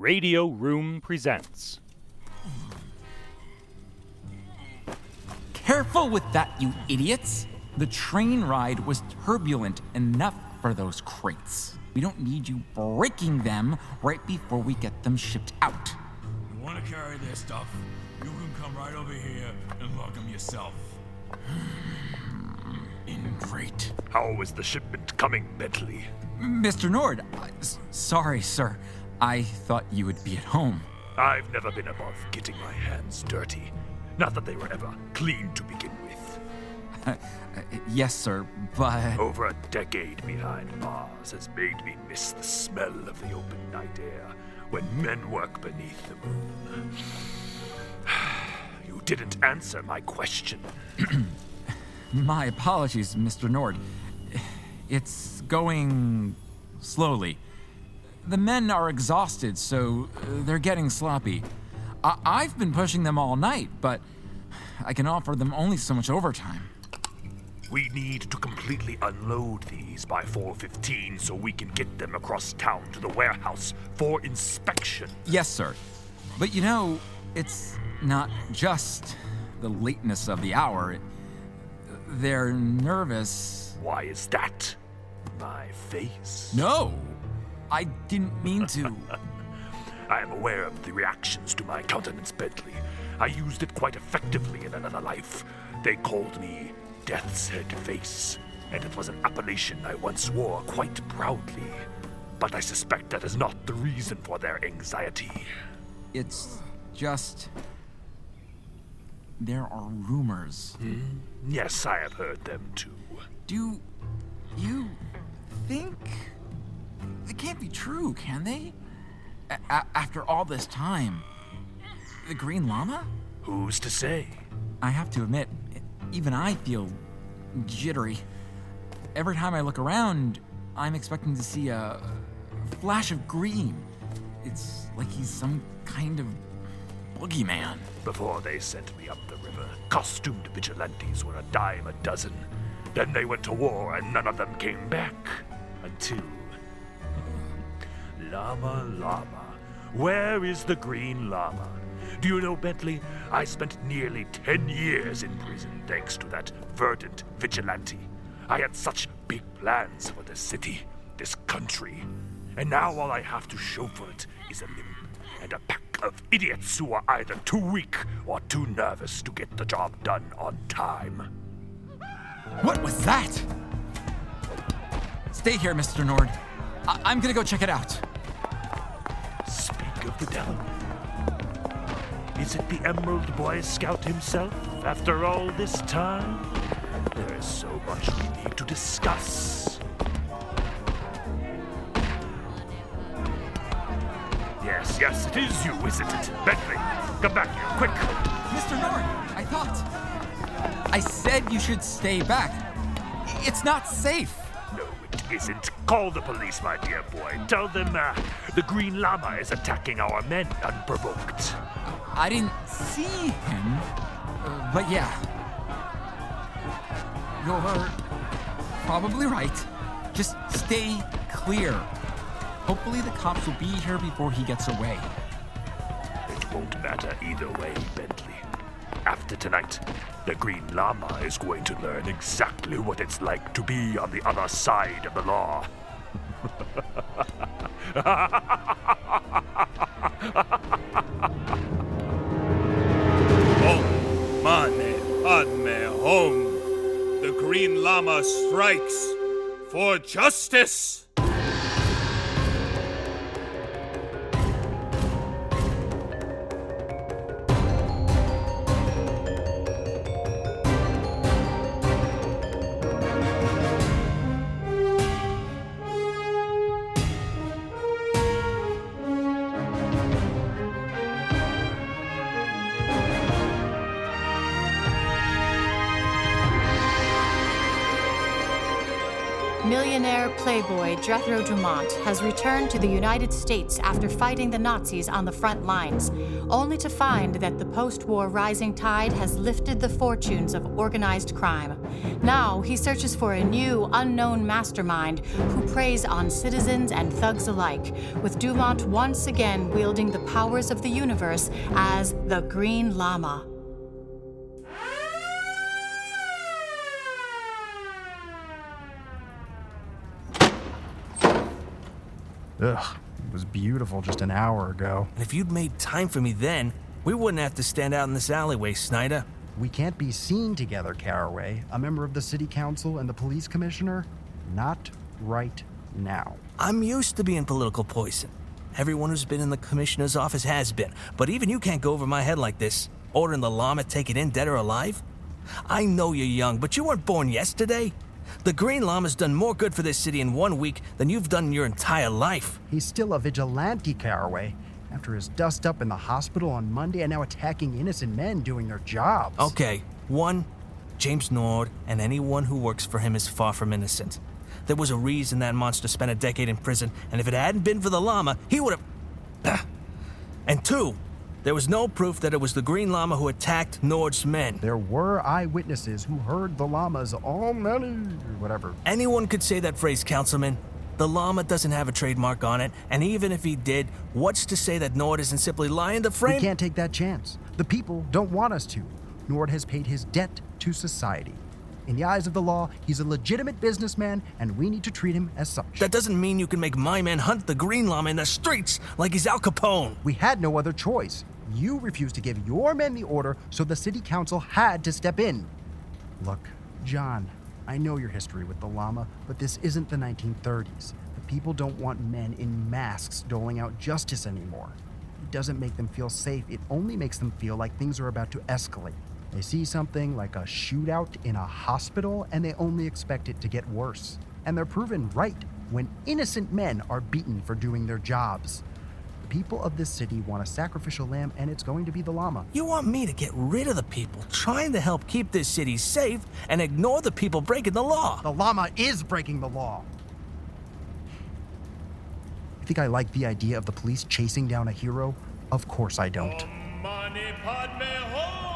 Radio Room presents. Careful with that, you idiots! The train ride was turbulent enough for those crates. We don't need you breaking them right before we get them shipped out. You want to carry their stuff? You can come right over here and lug them yourself. Great. How is the shipment coming, Bentley? Mr. Nord, sorry, sir. I thought you would be at home. I've never been above getting my hands dirty. Not that they were ever clean to begin with. Yes, sir, but... Over a decade behind bars has made me miss the smell of the open night air when men work beneath the moon. You didn't answer my question. My apologies, Mr. Nord. It's going slowly. The men are exhausted, so they're getting sloppy. I've been pushing them all night, but I can offer them only so much overtime. We need to completely unload these by 4:15 so we can get them across town to the warehouse for inspection. Yes, sir. But you know, it's not just the lateness of the hour. They're nervous. Why is that? My face? No! I didn't mean to. I am aware of the reactions to my countenance, Bentley. I used it quite effectively in another life. They called me Death's Head Face, and it was an appellation I once wore quite proudly. But I suspect that is not the reason for their anxiety. It's just... there are rumors. Yes, I have heard them too. Do you think... It can't be true, can they? After all this time, the Green Lama? Who's to say? I have to admit, even I feel jittery. Every time I look around, I'm expecting to see a flash of green. It's like he's some kind of boogeyman. Before they sent me up the river, costumed vigilantes were a dime a dozen. Then they went to war and none of them came back. Until... Lama. Where is the Green Lama? Do you know, Bentley, I spent nearly 10 years in prison thanks to that verdant vigilante. I had such big plans for this city, this country. And now all I have to show for it is a limb and a pack of idiots who are either too weak or too nervous to get the job done on time. What was that? Stay here, Mr. Nord. I'm gonna go check it out. Speak of the devil. Is it the Emerald Boy Scout himself, after all this time? There is so much we need to discuss. Yes, it is you, isn't it? Bentley, come back here, quick! Mr. Nord, I thought... I said you should stay back. It's not safe. No, it isn't. Call the police, my dear boy. Tell them the Green Lama is attacking our men unprovoked. I didn't see him, but yeah. You're probably right. Just stay clear. Hopefully the cops will be here before he gets away. It won't matter either way, Bentley. After tonight, the Green Lama is going to learn exactly what it's like to be on the other side of the law. Home, mane, padme, home. The Green Lama strikes for justice. Billionaire playboy Jethro Dumont has returned to the United States after fighting the Nazis on the front lines, only to find that the post-war rising tide has lifted the fortunes of organized crime. Now he searches for a new, unknown mastermind who preys on citizens and thugs alike, with Dumont once again wielding the powers of the universe as the Green Lama. Ugh, it was beautiful just an hour ago. And if you'd made time for me then, we wouldn't have to stand out in this alleyway, Snyder. We can't be seen together, Caraway, a member of the city council and the police commissioner. Not right now. I'm used to being political poison. Everyone who's been in the commissioner's office has been, but even you can't go over my head like this, ordering the llama take it in dead or alive. I know you're young, but you weren't born yesterday. The Green Lama's done more good for this city in 1 week than you've done in your entire life. He's still a vigilante, Caraway, after his dust up in the hospital on Monday and now attacking innocent men doing their jobs. Okay, 1, James Nord and anyone who works for him is far from innocent. There was a reason that monster spent a decade in prison, and if it hadn't been for the llama, he would have... And 2, there was no proof that it was the Green Lama who attacked Nord's men. There were eyewitnesses who heard the llama's almighty whatever. Anyone could say that phrase, Councilman. The llama doesn't have a trademark on it, and even if he did, what's to say that Nord isn't simply lying to frame... We can't take that chance. The people don't want us to. Nord has paid his debt to society. In the eyes of the law, he's a legitimate businessman, and we need to treat him as such. That doesn't mean you can make my man hunt the Green Lama in the streets like he's Al Capone. We had no other choice. You refused to give your men the order, so the city council had to step in. Look, John, I know your history with the llama, but this isn't the 1930s. The people don't want men in masks doling out justice anymore. It doesn't make them feel safe. It only makes them feel like things are about to escalate. They see something like a shootout in a hospital, and they only expect it to get worse. And they're proven right when innocent men are beaten for doing their jobs. The people of this city want a sacrificial lamb, and it's going to be the llama. You want me to get rid of the people trying to help keep this city safe and ignore the people breaking the law? The llama is breaking the law. You think I like the idea of the police chasing down a hero? Of course I don't. Mani Padme Home!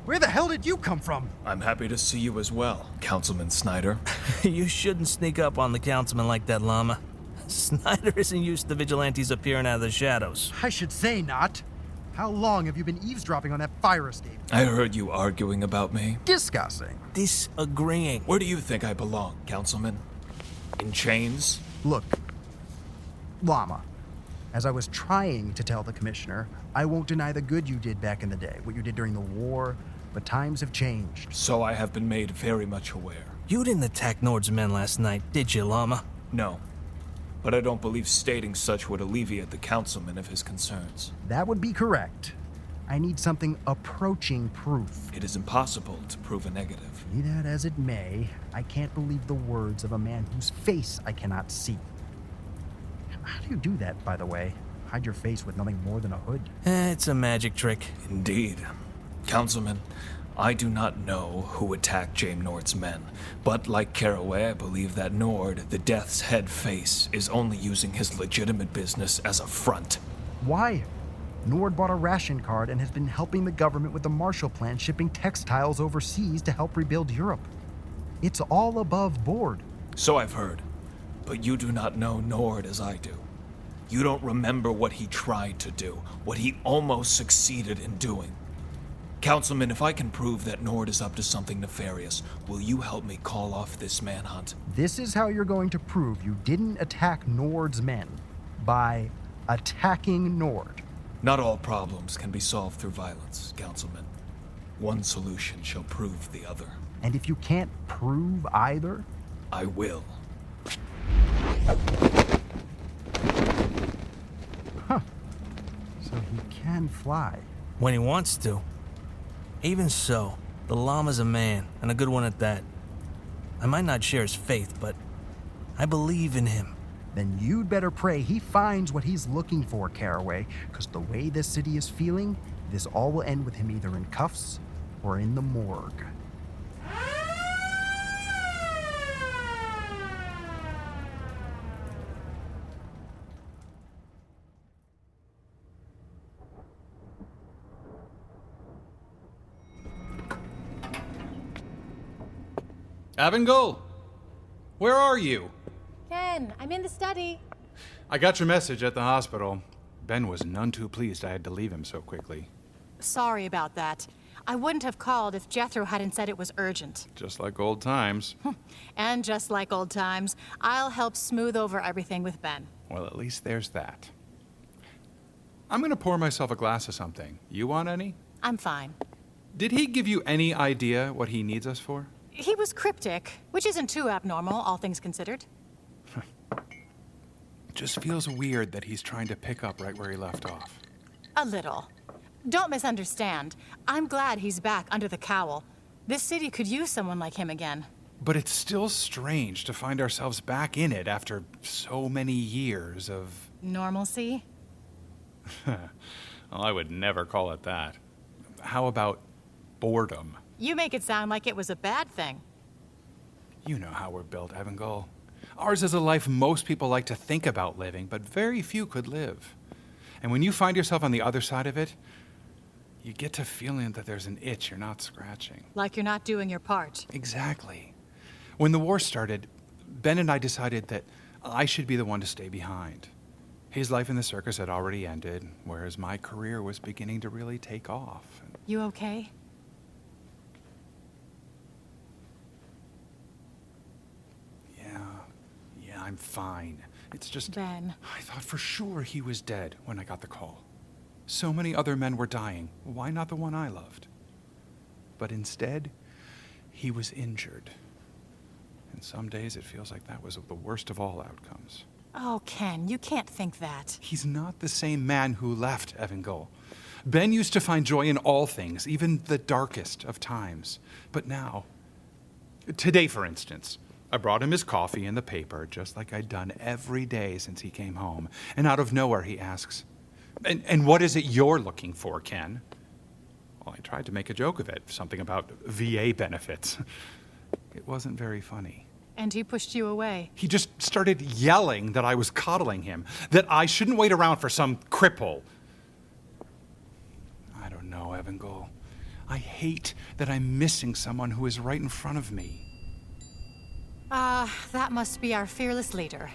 Where the hell did you come from? I'm happy to see you as well, Councilman Snyder. You shouldn't sneak up on the councilman like that, Llama. Snyder isn't used to vigilantes appearing out of the shadows. I should say not. How long have you been eavesdropping on that fire escape? I heard you arguing about me. Discussing. Disagreeing. Where do you think I belong, Councilman? In chains? Look, Llama, as I was trying to tell the commissioner, I won't deny the good you did back in the day, what you did during the war, but times have changed. So I have been made very much aware. You didn't attack Nord's men last night, did you, Llama? No, but I don't believe stating such would alleviate the councilman of his concerns. That would be correct. I need something approaching proof. It is impossible to prove a negative. Be that as it may, I can't believe the words of a man whose face I cannot see. How do you do that, by the way? Hide your face with nothing more than a hood? It's a magic trick. Indeed. Councilman, I do not know who attacked James Nord's men, but like Caraway, I believe that Nord, the Death's Head face, is only using his legitimate business as a front. Why? Nord bought a ration card and has been helping the government with the Marshall Plan, shipping textiles overseas to help rebuild Europe. It's all above board. So I've heard, but you do not know Nord as I do. You don't remember what he tried to do, what he almost succeeded in doing. Councilman, if I can prove that Nord is up to something nefarious, will you help me call off this manhunt? This is how you're going to prove you didn't attack Nord's men. By attacking Nord. Not all problems can be solved through violence, Councilman. One solution shall prove the other. And if you can't prove either? I will. Huh. So he can fly. When he wants to. Even so, the llama's a man, and a good one at that. I might not share his faith, but I believe in him. Then you'd better pray he finds what he's looking for, Caraway, because the way this city is feeling, this all will end with him either in cuffs or in the morgue. Avangul! Where are you? Ken, I'm in the study. I got your message at the hospital. Ben was none too pleased I had to leave him so quickly. Sorry about that. I wouldn't have called if Jethro hadn't said it was urgent. Just like old times. And just like old times, I'll help smooth over everything with Ben. Well, at least there's that. I'm gonna pour myself a glass of something. You want any? I'm fine. Did he give you any idea what he needs us for? He was cryptic, which isn't too abnormal, all things considered. Just feels weird that he's trying to pick up right where he left off. A little. Don't misunderstand. I'm glad he's back under the cowl. This city could use someone like him again. But it's still strange to find ourselves back in it after so many years of... Normalcy? Well, I would never call it that. How about boredom? You make it sound like it was a bad thing. You know how we're built, Avangul. Ours is a life most people like to think about living, but very few could live. And when you find yourself on the other side of it, you get to feeling that there's an itch you're not scratching. Like you're not doing your part. Exactly. When the war started, Ben and I decided that I should be the one to stay behind. His life in the circus had already ended, whereas my career was beginning to really take off. You okay? Yeah, I'm fine. It's just... Ben. I thought for sure he was dead when I got the call. So many other men were dying. Why not the one I loved? But instead, he was injured. And some days it feels like that was the worst of all outcomes. Oh, Ken, you can't think that. He's not the same man who left Avangul. Ben used to find joy in all things, even the darkest of times. But now... Today, for instance, I brought him his coffee and the paper, just like I'd done every day since he came home. And out of nowhere, he asks, And what is it you're looking for, Ken? Well, I tried to make a joke of it, something about VA benefits. It wasn't very funny. And he pushed you away. He just started yelling that I was coddling him, that I shouldn't wait around for some cripple. I don't know, Avangul. I hate that I'm missing someone who is right in front of me. That must be our fearless leader.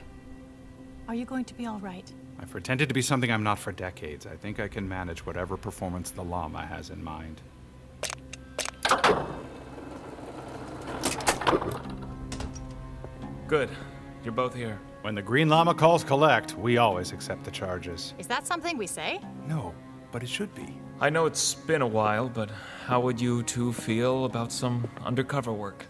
Are you going to be all right? I've pretended to be something I'm not for decades. I think I can manage whatever performance the Lama has in mind. Good. You're both here. When the Green Lama calls collect, we always accept the charges. Is that something we say? No, but it should be. I know it's been a while, but how would you two feel about some undercover work?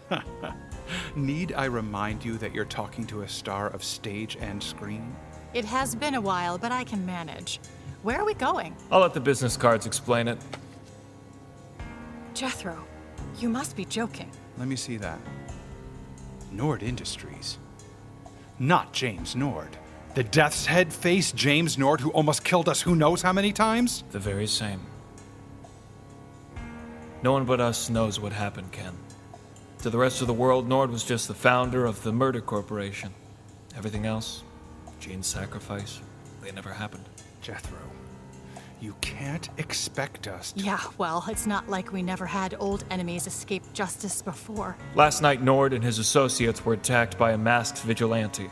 Need I remind you that you're talking to a star of stage and screen? It has been a while, but I can manage. Where are we going? I'll let the business cards explain it. Jethro, you must be joking. Let me see that. Nord Industries. Not James Nord. The Death's Head face James Nord who almost killed us who knows how many times? The very same. No one but us knows what happened, Ken. To the rest of the world, Nord was just the founder of the murder corporation. Everything else, Gene's sacrifice, they never happened. Jethro, you can't expect us to... Yeah, well, it's not like we never had old enemies escape justice before. Last night, Nord and his associates were attacked by a masked vigilante.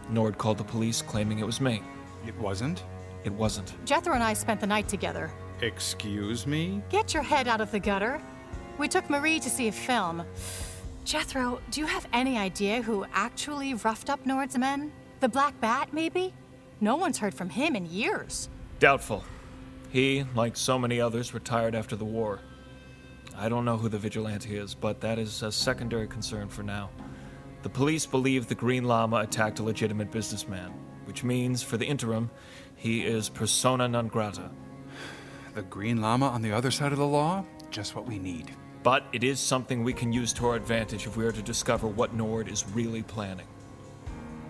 Nord called the police, claiming it was me. It wasn't? It wasn't. Jethro and I spent the night together. Excuse me? Get your head out of the gutter. We took Marie to see a film. Jethro, do you have any idea who actually roughed up Nord's men? The Black Bat, maybe? No one's heard from him in years. Doubtful. He, like so many others, retired after the war. I don't know who the vigilante is, but that is a secondary concern for now. The police believe the Green Lama attacked a legitimate businessman, which means, for the interim, he is persona non grata. The Green Lama on the other side of the law? Just what we need. But it is something we can use to our advantage if we are to discover what Nord is really planning.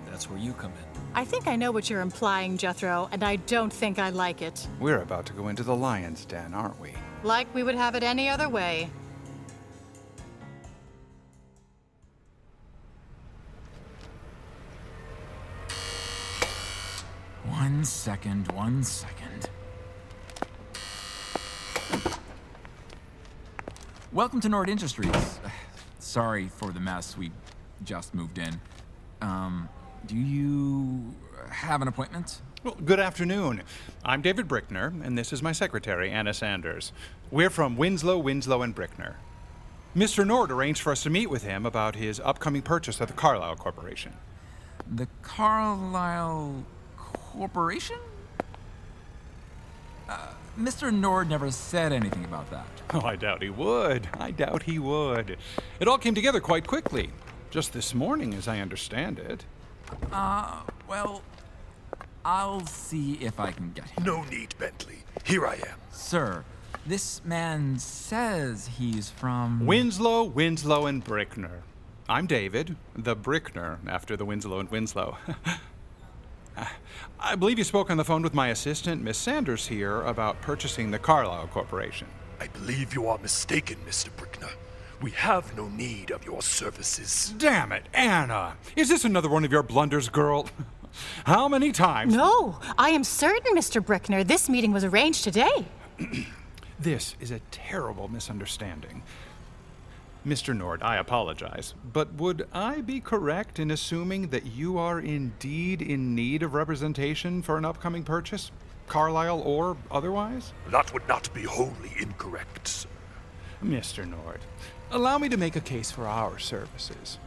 That's where you come in. I think I know what you're implying, Jethro, and I don't think I like it. We're about to go into the lion's den, aren't we? Like we would have it any other way. One second. Welcome to Nord Industries. Sorry for the mess. We just moved in. Do you have an appointment? Well, good afternoon. I'm David Brickner, and this is my secretary, Anna Sanders. We're from Winslow, and Brickner. Mr. Nord arranged for us to meet with him about his upcoming purchase of the Carlyle Corporation. The Carlyle Corporation? Mr. Nord never said anything about that. Oh, I doubt he would. It all came together quite quickly. Just this morning, as I understand it. Well, I'll see if I can get him. No need, Bentley. Here I am. Sir, this man says he's from... Winslow, and Brickner. I'm David, the Brickner, after the Winslow and Winslow. I believe you spoke on the phone with my assistant, Miss Sanders, here about purchasing the Carlyle Corporation. I believe you are mistaken, Mr. Brickner. We have no need of your services. Damn it, Anna! Is this another one of your blunders, girl? How many times? No, I am certain, Mr. Brickner, this meeting was arranged today. This is a terrible misunderstanding. Mr. Nord, I apologize, but would I be correct in assuming that you are indeed in need of representation for an upcoming purchase? Carlyle or otherwise? That would not be wholly incorrect, sir. Mr. Nord, allow me to make a case for our services.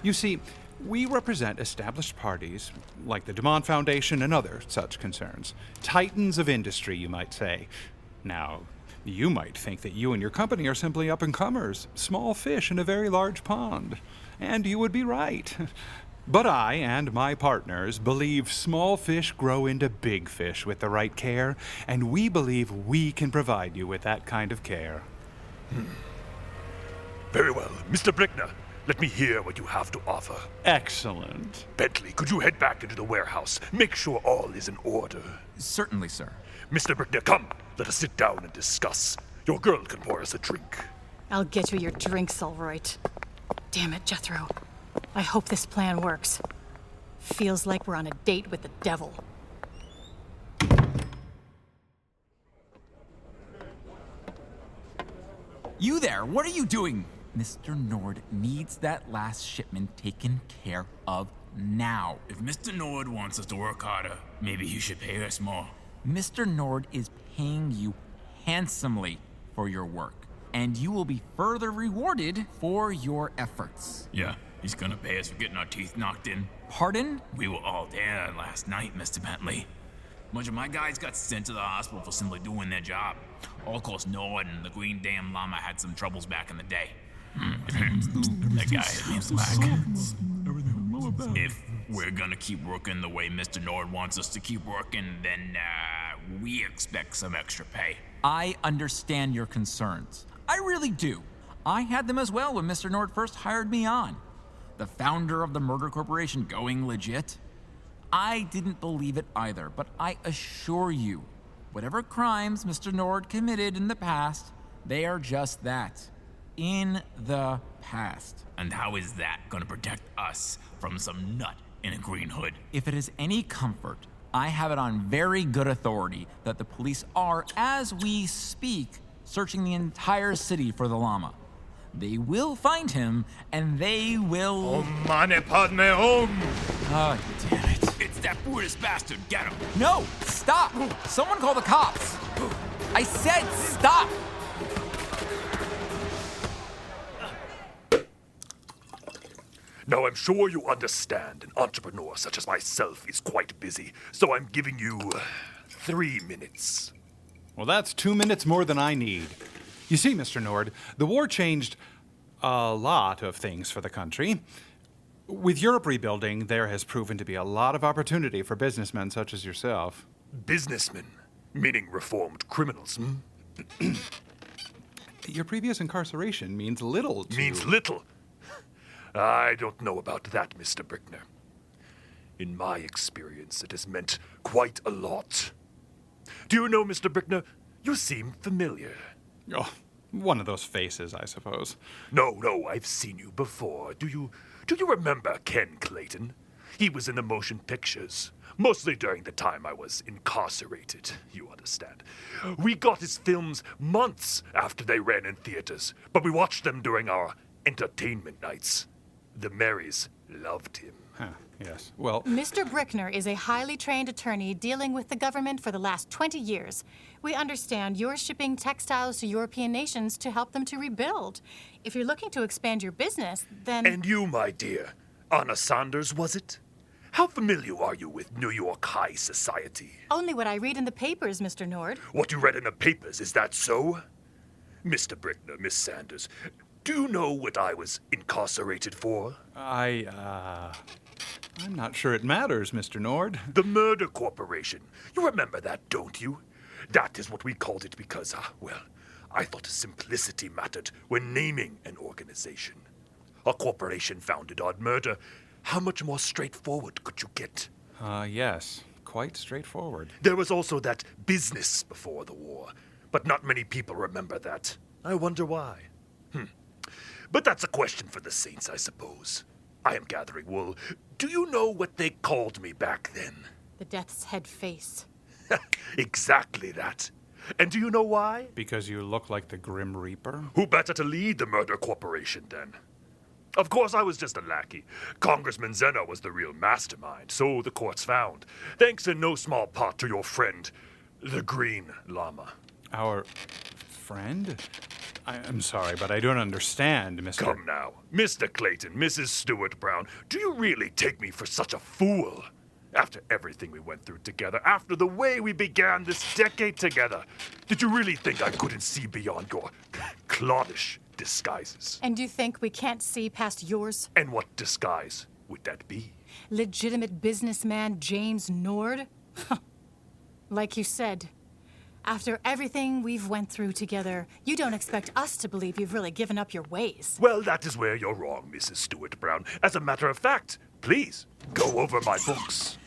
You see, we represent established parties like the Dumont Foundation and other such concerns. Titans of industry, you might say. Now, you might think that you and your company are simply up-and-comers, small fish in a very large pond. And you would be right. But I and my partners believe small fish grow into big fish with the right care, and we believe we can provide you with that kind of care. Very well. Mr. Brickner, let me hear what you have to offer. Excellent. Bentley, could you head back into the warehouse? Make sure all is in order. Certainly, sir. Mr. Brickner, come. Let us sit down and discuss. Your girl can pour us a drink. I'll get you your drinks, all right. Damn it, Jethro. I hope this plan works. Feels like we're on a date with the devil. You there, what are you doing? Mr. Nord needs that last shipment taken care of now. If Mr. Nord wants us to work harder, maybe he should pay us more. Mr. Nord is paying you handsomely for your work, and you will be further rewarded for your efforts. Yeah, he's gonna pay us for getting our teeth knocked in. Pardon? We were all there last night, Mr. Bentley. A bunch of my guys got sent to the hospital for simply doing their job. All cause Nord and the Green Lama had some troubles back in the day. That guy hit me slack. If we're gonna keep working the way Mr. Nord wants us to keep working, then we expect some extra pay. I understand your concerns. I really do. I had them as well when Mr. Nord first hired me on. The founder of the murder corporation going legit. I didn't believe it either, but I assure you, whatever crimes Mr. Nord committed in the past, they are just that. In the past. And how is that gonna protect us from some nut in a green hood? If it is any comfort, I have it on very good authority that the police are, as we speak, searching the entire city for the llama. They will find him, and they will... Om mani padme hum! Oh, damn it. It's that Buddhist bastard, get him! No! Stop! Someone call the cops! I said stop! Now, I'm sure you understand an entrepreneur such as myself is quite busy, so I'm giving you 3 minutes. Well, that's 2 minutes more than I need. You see, Mr. Nord, the war changed a lot of things for the country. With Europe rebuilding, there has proven to be a lot of opportunity for businessmen such as yourself. Businessmen? Meaning reformed criminals, hmm? Your previous incarceration means little to... Means little? I don't know about that, Mr. Brickner. In my experience, it has meant quite a lot. Do you know, Mr. Brickner, you seem familiar. Oh, one of those faces, I suppose. No, I've seen you before. Do you remember Ken Clayton? He was in the motion pictures, mostly during the time I was incarcerated, you understand. We got his films months after they ran in theaters, but we watched them during our entertainment nights. The Marys loved him. Huh, yes. Well, Mr. Brickner is a highly trained attorney dealing with the government for the last 20 years. We understand you're shipping textiles to European nations to help them to rebuild. If you're looking to expand your business, then... And you, my dear, Anna Saunders, was it? How familiar are you with New York high society? Only what I read in the papers, Mr. Nord. What you read in the papers, is that so? Mr. Brickner, Miss Sanders, do you know what I was incarcerated for? I'm not sure it matters, Mr. Nord. The Murder Corporation. You remember that, don't you? That is what we called it because, well, I thought simplicity mattered when naming an organization. A corporation founded on murder. How much more straightforward could you get? Yes, quite straightforward. There was also that business before the war, but not many people remember that. I wonder why. But that's a question for the saints, I suppose. I am gathering wool. Do you know what they called me back then? The Death's Head face. Exactly that. And do you know why? Because you look like the Grim Reaper? Who better to lead the Murder Corporation, then? Of course, I was just a lackey. Congressman Zeno was the real mastermind, so the courts found. Thanks in no small part to your friend, the Green Lama. Our friend? I'm sorry, but I don't understand, Mr. Come now. Mr. Clayton, Mrs. Stewart Brown, do you really take me for such a fool? After everything we went through together, after the way we began this decade together, did you really think I couldn't see beyond your cloddish disguises? And you think we can't see past yours? And what disguise would that be? Legitimate businessman James Nord? Like you said, after everything we've went through together, you don't expect us to believe you've really given up your ways. Well, that is where you're wrong, Mrs. Stewart Brown. As a matter of fact, please, go over my books.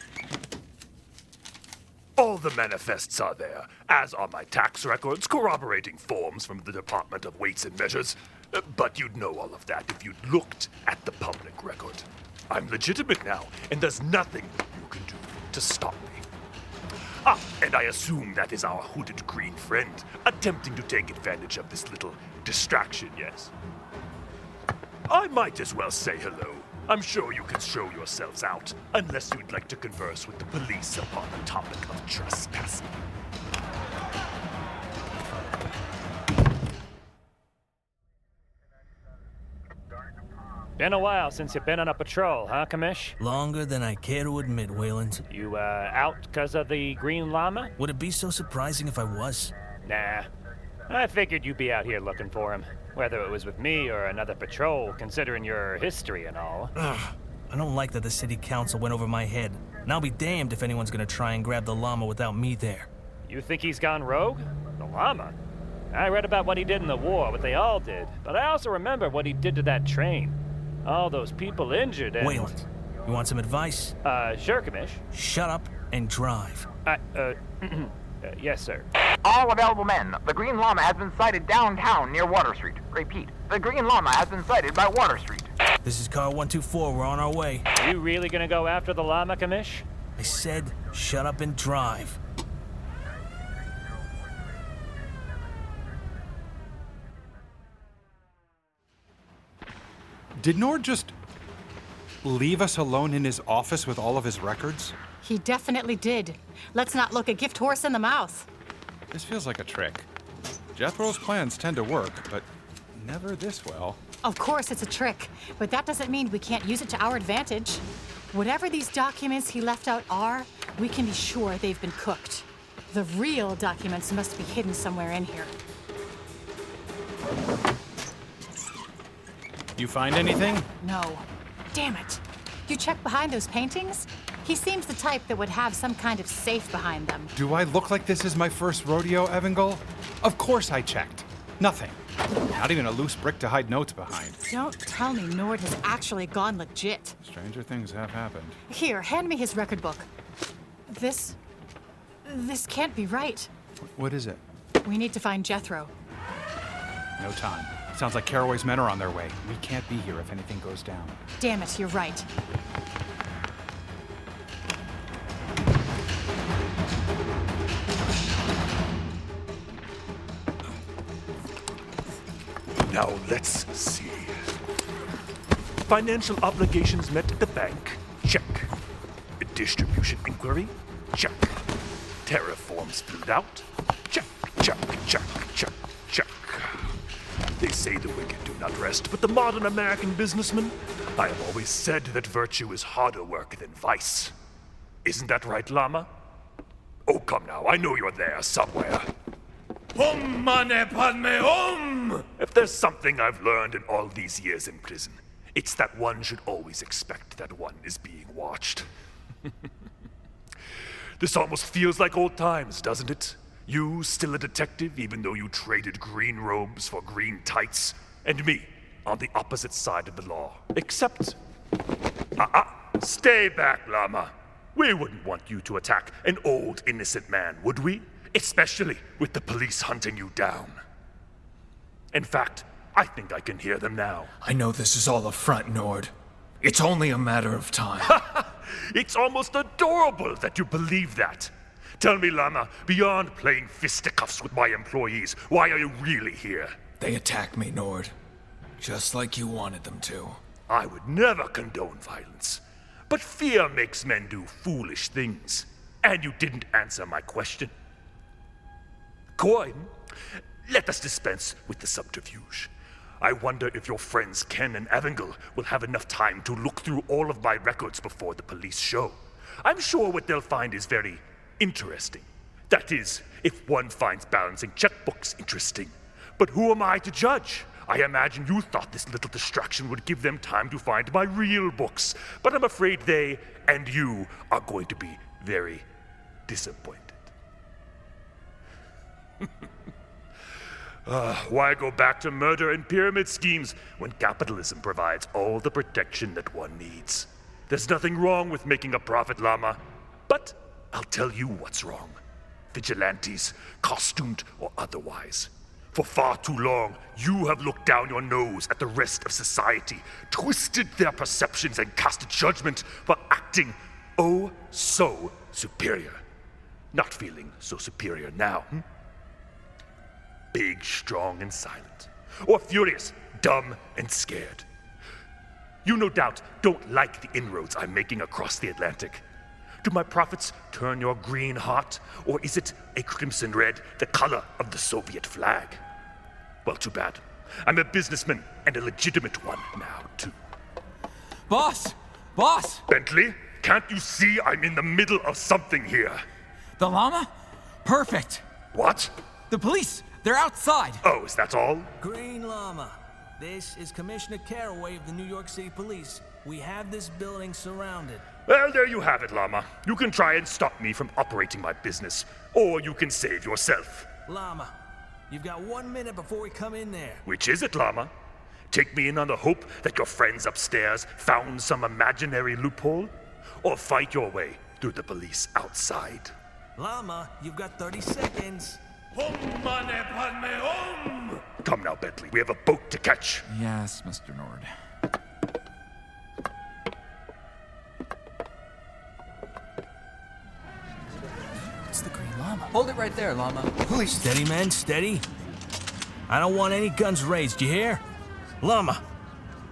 All the manifests are there, as are my tax records, corroborating forms from the Department of Weights and Measures. But you'd know all of that if you'd looked at the public record. I'm legitimate now, and there's nothing you can do to stop me. And I assume that is our hooded green friend, attempting to take advantage of this little distraction, yes? I might as well say hello. I'm sure you can show yourselves out, unless you'd like to converse with the police upon the topic of trespassing. Been a while since you've been on a patrol, huh, Commish? Longer than I care to admit, Wayland. You, out because of the Green Lama? Would it be so surprising if I was? Nah. I figured you'd be out here looking for him, whether it was with me or another patrol, considering your history and all. Ugh. I don't like that the city council went over my head, and I'll be damned if anyone's gonna try and grab the llama without me there. You think he's gone rogue? The Lama? I read about what he did in the war, what they all did, but I also remember what he did to that train. All those people injured and... Wayland, you want some advice? Sure, Commish. Shut up and drive. Yes, sir. All available men. The Green Lama has been sighted downtown near Water Street. Repeat, the Green Lama has been sighted by Water Street. This is car 124. We're on our way. You really gonna go after the Lama, Commish? I said, shut up and drive. Did Nord just leave us alone in his office with all of his records? He definitely did. Let's not look a gift horse in the mouth. This feels like a trick. Jethro's plans tend to work, but never this well. Of course it's a trick, but that doesn't mean we can't use it to our advantage. Whatever these documents he left out are, we can be sure they've been cooked. The real documents must be hidden somewhere in here. You find anything? No. Damn it. You check behind those paintings? He seems the type that would have some kind of safe behind them. Do I look like this is my first rodeo, Evangel? Of course I checked. Nothing. Not even a loose brick to hide notes behind. Don't tell me Nord has actually gone legit. Stranger things have happened. Here, hand me his record book. This can't be right. What is it? We need to find Jethro. No time. Sounds like Caraway's men are on their way. We can't be here if anything goes down. Damn it, you're right. Now let's see. Financial obligations met at the bank? Check. A distribution inquiry? Check. Tariff forms filled out? Check, check, check, check, check. They say the wicked do not rest, but the modern American businessman? I have always said that virtue is harder work than vice. Isn't that right, Lama? Oh, come now, I know you're there somewhere. Om mane padme om! If there's something I've learned in all these years in prison, it's that one should always expect that one is being watched. This almost feels like old times, doesn't it? You still a detective, even though you traded green robes for green tights, and me on the opposite side of the law. Except... Stay back, Lama. We wouldn't want you to attack an old, innocent man, would we? Especially with the police hunting you down. In fact, I think I can hear them now. I know this is all a front, Nord. It's only a matter of time. It's almost adorable that you believe that. Tell me, Lama, beyond playing fisticuffs with my employees, why are you really here? They attacked me, Nord. Just like you wanted them to. I would never condone violence. But fear makes men do foolish things. And you didn't answer my question. Coin, let us dispense with the subterfuge. I wonder if your friends Ken and Avangel will have enough time to look through all of my records before the police show. I'm sure what they'll find is very interesting. That is, if one finds balancing checkbooks interesting. But who am I to judge? I imagine you thought this little distraction would give them time to find my real books. But I'm afraid they and you are going to be very disappointed. Why go back to murder and pyramid schemes when capitalism provides all the protection that one needs? There's nothing wrong with making a profit, Lama. But I'll tell you what's wrong. Vigilantes, costumed or otherwise. For far too long, you have looked down your nose at the rest of society, twisted their perceptions and cast a judgment while acting oh so superior. Not feeling so superior now, Big, strong, and silent. Or furious, dumb, and scared. You no doubt don't like the inroads I'm making across the Atlantic. Do my profits turn your green hot, or is it a crimson red, the color of the Soviet flag? Well, too bad. I'm a businessman, and a legitimate one now, too. Boss! Boss! Bentley, can't you see I'm in the middle of something here? The llama? Perfect! What? The police! They're outside! Oh, is that all? Green Lama, this is Commissioner Caraway of the New York City Police. We have this building surrounded. Well, there you have it, Lama. You can try and stop me from operating my business, or you can save yourself. Lama, you've got 1 minute before we come in there. Which is it, Lama? Take me in on the hope that your friends upstairs found some imaginary loophole? Or fight your way through the police outside? Lama, you've got 30 seconds. Om mane padme om! Come now, Bentley. We have a boat to catch. Yes, Mr. Nord. It's the Green Lama. Hold it right there, Lama. Please. Steady, men, steady. I don't want any guns raised, you hear? Lama,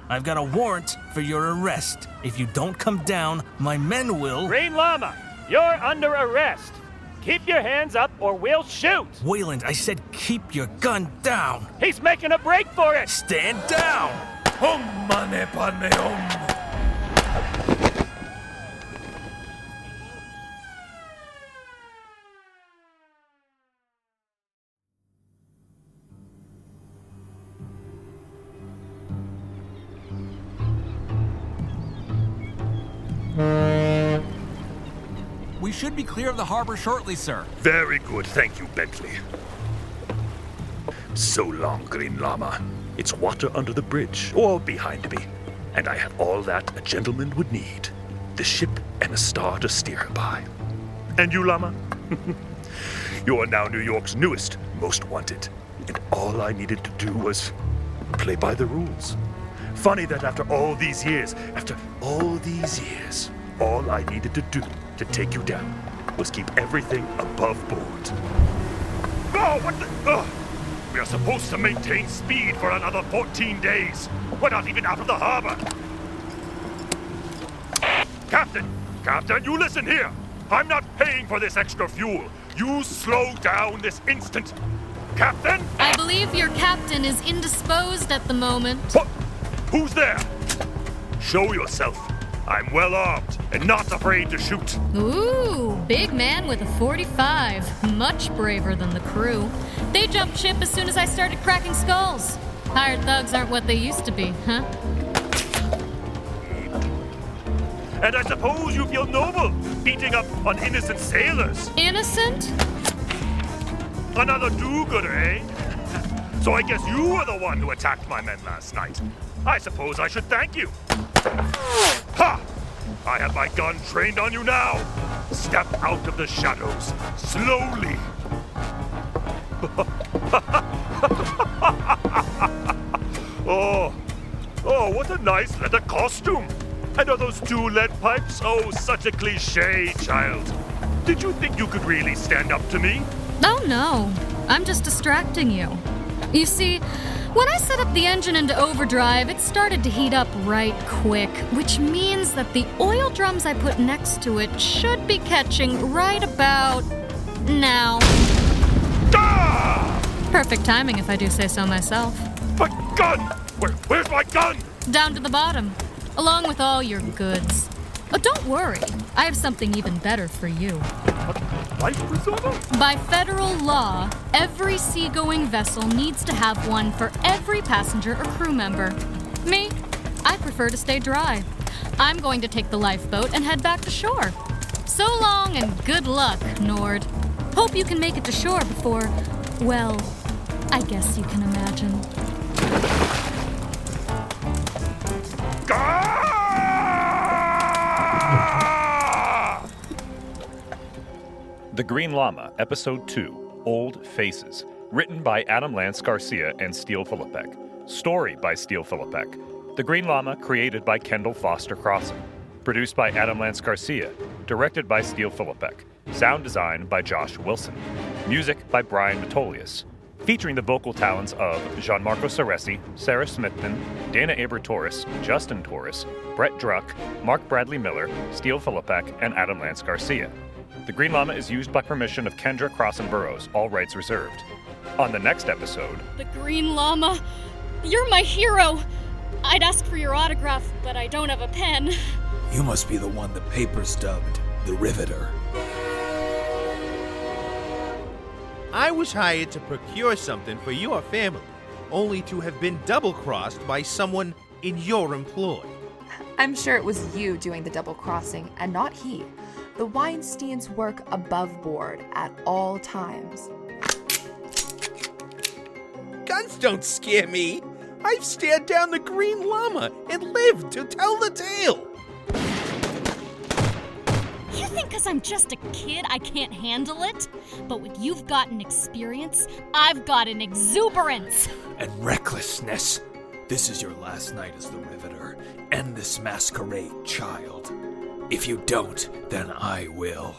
I've got a warrant for your arrest. If you don't come down, my men will... Green Lama, you're under arrest. Keep your hands up or we'll shoot! Wayland, I said keep your gun down! He's making a break for it! Stand down! Om mane padme om! We should be clear of the harbor shortly, sir. Very good, thank you, Bentley. So long, Green Lama. It's water under the bridge, or behind me. And I have all that a gentleman would need. The ship and a star to steer her by. And you, Lama? You are now New York's newest most wanted. And all I needed to do was play by the rules. Funny that after all these years, all I needed to do to take you down was keep everything above board. Oh, what the? We are supposed to maintain speed for another 14 days. We're not even out of the harbor. Captain, you listen here. I'm not paying for this extra fuel. You slow down this instant. Captain? I believe your captain is indisposed at the moment. What? Who's there? Show yourself. I'm well armed and not afraid to shoot. Ooh, big man with a 45. Much braver than the crew. They jumped ship as soon as I started cracking skulls. Hired thugs aren't what they used to be, huh? And I suppose you feel noble, beating up on innocent sailors. Innocent? Another do-gooder, eh? So I guess you were the one who attacked my men last night. I suppose I should thank you. Ha! I have my gun trained on you now. Step out of the shadows, slowly. Oh, what a nice leather costume. And are those 2 lead pipes? Oh, such a cliche, child. Did you think you could really stand up to me? Oh no, I'm just distracting you. You see, when I set up the engine into overdrive, it started to heat up right quick, which means that the oil drums I put next to it should be catching right about now. Ah! Perfect timing if I do say so myself. My gun! Where's my gun? Down to the bottom, along with all your goods. But don't worry, I have something even better for you. Life preserver? By federal law, every seagoing vessel needs to have one for every passenger or crew member. Me, I prefer to stay dry. I'm going to take the lifeboat and head back to shore. So long and good luck, Nord. Hope you can make it to shore before, well, I guess you can imagine. The Green Lama, Episode 2, Old Faces. Written by Adam Lance Garcia and Steele Philippek. Story by Steele Philippek. The Green Lama, created by Kendall Foster Crossan. Produced by Adam Lance Garcia. Directed by Steele Philippek. Sound design by Josh Wilson. Music by Brian Metolius. Featuring the vocal talents of Gianmarco Ceresi, Sarah Smithman, Dana Aber-Torres, Justin Torres, Brett Druck, Mark Bradley Miller, Steele Philippek, and Adam Lance Garcia. The Green Lama is used by permission of Kendra Crossan Burrows, all rights reserved. On the next episode... The Green Lama? You're my hero! I'd ask for your autograph, but I don't have a pen. You must be the one the papers dubbed the Riveter. I was hired to procure something for your family, only to have been double-crossed by someone in your employ. I'm sure it was you doing the double-crossing, and not he. The Weinsteins work above board at all times. Guns don't scare me. I've stared down the Green Lama and lived to tell the tale. You think because I'm just a kid I can't handle it? But with you've got an experience, I've got an exuberance. And recklessness. This is your last night as the Riveter. End this masquerade, child. If you don't, then I will.